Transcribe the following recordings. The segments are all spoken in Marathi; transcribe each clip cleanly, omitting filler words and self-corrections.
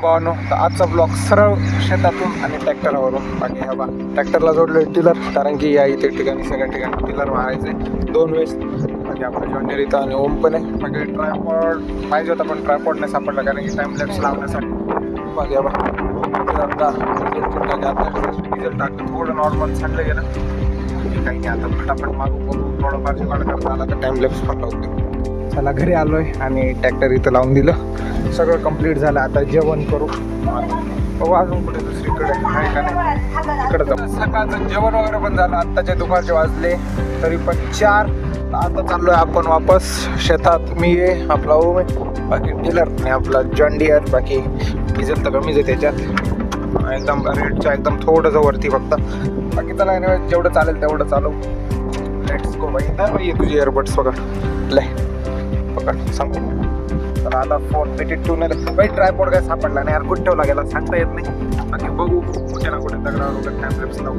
भावानो, तर आजचा ब्लॉग सरळ शेतातून आणि ट्रॅक्टरवरून. बाकी हा बा ट्रॅक्टरला जोडले टिलर, कारण की या इथे ठिकाणी सगळ्या ठिकाणी टिलर मारायचे 2 वेळेस. बाकी आपलं जॉन्डर इथं आणि ओम पण आहे. बाकी ट्रायपॉड पाहिजे होता पण ट्रायपॉड नाही सापडला, कारण की टाइम लॅप्स लावण्यासाठी. बाकी आता डिझेल टाकलं, थोडं नॉर्मल सांगलं गेलं काही नाही. आता फटाफट मागून बघू, थोडंफार जुगाड करता आला तर टाइम लॅप्स पण लावतो. चला घरी आलोय आणि ट्रॅक्टर इथं लावून दिलं, सगळं कंप्लीट झालं. आता जेवण करू. बघू अजून कुठे दुसरीकडे आहे का नाही, इकडे जाऊ. सकाळचं जेवण वगैरे पण झालं. आत्ताचे दुपारचे वाजले तरी पण 4. आता चाललोय आपण वापस शेतात. मी आहे, आपला ओम आहे, बाकी टिलर आणि आपला जॉन्डियर. बाकी डिझेल तर कमीच आहे त्याच्यात, एकदम रेटच्या एकदम थोडंसं वरती फक्त. बाकी चला जेवढं चालेल तेवढं चालू. Let's go by. तर बाई तुझे इयरबड्स पकड, ले पकड सांगू. तर आता फोन पेटी टूनर बाई ट्रायपॉड काय सापडला नाही यार, कुठे ठेवला गेला सांगता येत नाही. बाकी बघू कुठे ना कुठे दगडावर वगैरे टाइम लॅप्स लावू.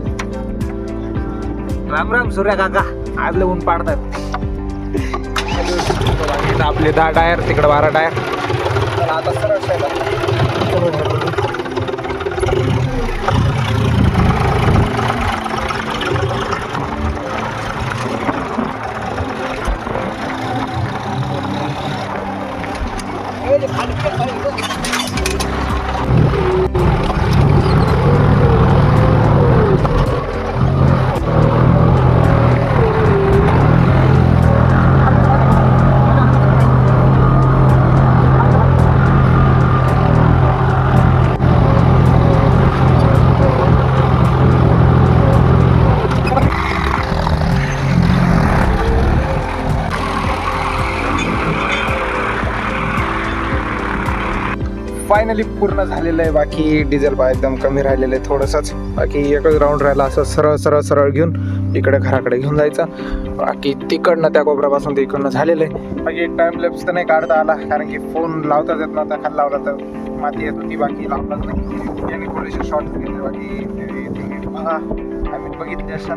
राम राम सूर्या काका, आज ऊन पाडतात. आपले 10 टायर, तिकडे 12 टायर. तर आता सरळ फायनली पूर्ण झालेलं आहे. बाकी डिझेल बा एकदम कमी राहिलेलं आहे थोडंसंच. बाकी एकच राऊंड राहिला, असं सरळ सरळ सरळ घेऊन इकडे घराकडे घेऊन जायचं. बाकी तिकडनं त्या कोपऱ्यापासून ते इकडनं झालेलं आहे. बाकी टाइम लॅप्स तर नाही काढता आला, कारण की फोन लावताच येत नव्हता. खाली लावला तर माती येत होती, बाकी लावलाच नाही. यांनी थोडेसे शॉर्ट्स घेतले. बाकी बघा आम्ही बघितले अशा.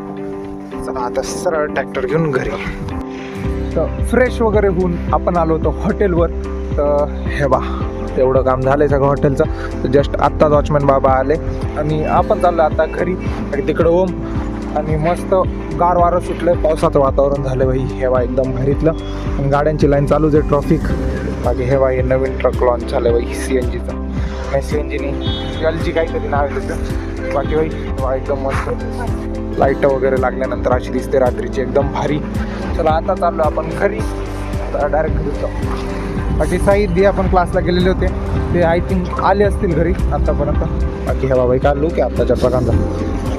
चला आता सरळ ट्रॅक्टर घेऊन घरी. तर फ्रेश वगैरे होऊन आपण आलो होतो हॉटेलवर. तर हे बा एवढं काम झालं आहे सगळं हॉटेलचं. तर जस्ट आत्ताच वॉचमॅन बाबा आले आणि आपण चाललो आता घरी. आणि तिकडं ओम आणि मस्त गार वारं सुटलं आहे, पावसाचं वातावरण झालं भाई. हे बा एकदम भारीतलं. आणि गाड्यांची लाईन चालूच आहे, ट्रॉफिक. बाकी हे बा हे नवीन ट्रक लॉन्च झालं बाई CNGचं. नाही CNG नाही, LG काहीतरी नाव आहे त्याचं. बाकी बाई बा एकदम मस्त लाईट वगैरे लागल्यानंतर अशी दिसते रात्रीची, एकदम भारी. चला आता चाललो आपण घरी. आता डायरेक्ट घरी जाऊ. बाकी साईद आपण क्लासला गेलेले होते, ते आय थिंक आले असतील घरी आत्तापर्यंत. बाकी हे बाबा काय लुक आहे आत्ताच्या प्रकांचा,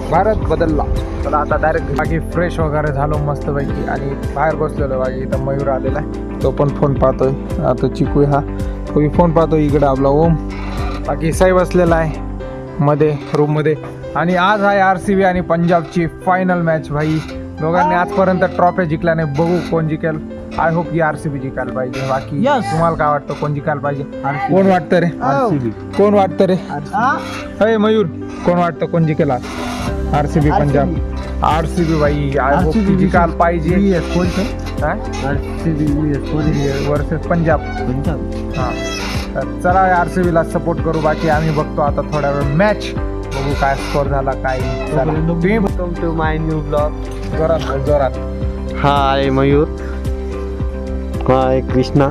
भारत बदलला. चला आता डायरेक्ट. बाकी फ्रेश वगैरे झालो मस्तपैकी आणि बाहेर बसलेलो. बाकी इथं मयूर आलेला आहे, तो पण फोन पाहतोय. आता चिकू हा तो फोन पाहतोय. इकडे आपला ओम. बाकी साई बसलेला आहे मध्ये रूममध्ये. आणि आज आहे RCB आणि पंजाबची फायनल मॅच भाई. दोघांनी आजपर्यंत ट्रॉफी जिंकल्या नाही, बघू कोण जिंकेल. आय होप की RCB जिंकायला पाहिजे. बाकी तुम्हाला काय वाटतं, कोण जिंकायला पाहिजे? कोण वाटतं रे? RCB. कोण वाटतं रे? अरे मयूर, कोण वाटतं कोण जिंकेल आज? RCB पंजाब. RCB भाई, आय होप की जिंकायला पाहिजे. वर्सेस पंजाब. हां तर चला RCBला सपोर्ट करू. बाकी आम्ही बघतो आता थोड्या वेळ मॅच, बघू काय स्कोर झाला काय. Welcome to my new blog. जोरात. हाय मयूर, हाय कृष्णा,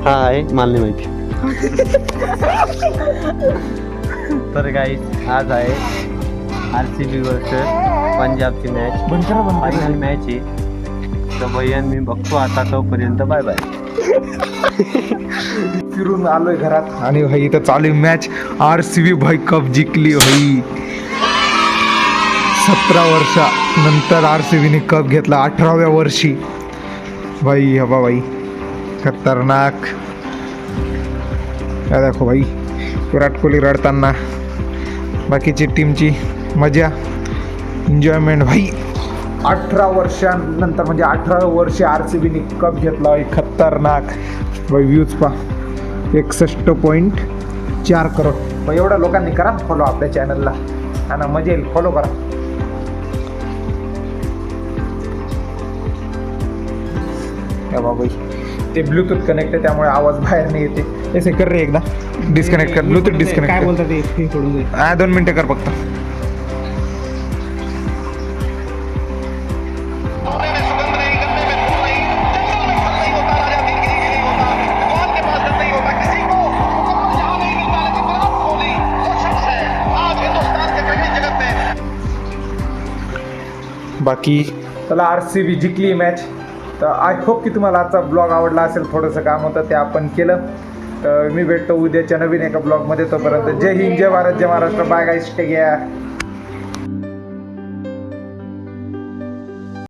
हाय मला नाही माहिती. तर काही आज आहे RCB वर्सेस पंजाबची मॅच, फायनल मॅच आहे. तर भैयान मी बघतो आता, तोपर्यंत बाय बाय. फिरून आलोय घरात आणि भाई इथं चालू आहे मॅच. RCB भाई कप जिंकली भाई. 17 वर्षानंतर RCBने कप घेतला, 18व्या वर्षी भाई. हवा भाई खतरनाक. काय दाखव भाई, विराट कोहली रडताना, बाकीची टीमची मजा, एन्जॉयमेंट भाई. 18 वर्षानंतर म्हणजे 18 वर्षे RCBने कप घेतला भाई. खतरनाक भाई. व्ह्यूज पा 61.4 करोड भाई. एवढ्या लोकांनी करा फॉलो आपल्या चॅनलला, आणि मजा येईल. फॉलो करा. या बाबा ते ब्लूटूथ कनेक्ट आहे त्यामुळे आवाज बाहेर नाही येते. ऐसे कर रे एकदा डिस्कनेक्ट कर ब्लूटूथ डिस्कनेक्ट काय बोलतात ते सोडून दे. 2 मिनिटं कर फक्त. बाकी चला RCB जिंकली मॅच. तर आय होप की तुम्हाला आजचा ब्लॉग आवडला असेल. थोडंसं काम होतं ते आपण केलं. तर मी भेटतो उद्याच्या नवीन एका ब्लॉगमध्ये. तोपर्यंत जय हिंद, जय भारत, जय महाराष्ट्र. बाय गाईस, टेक केअर.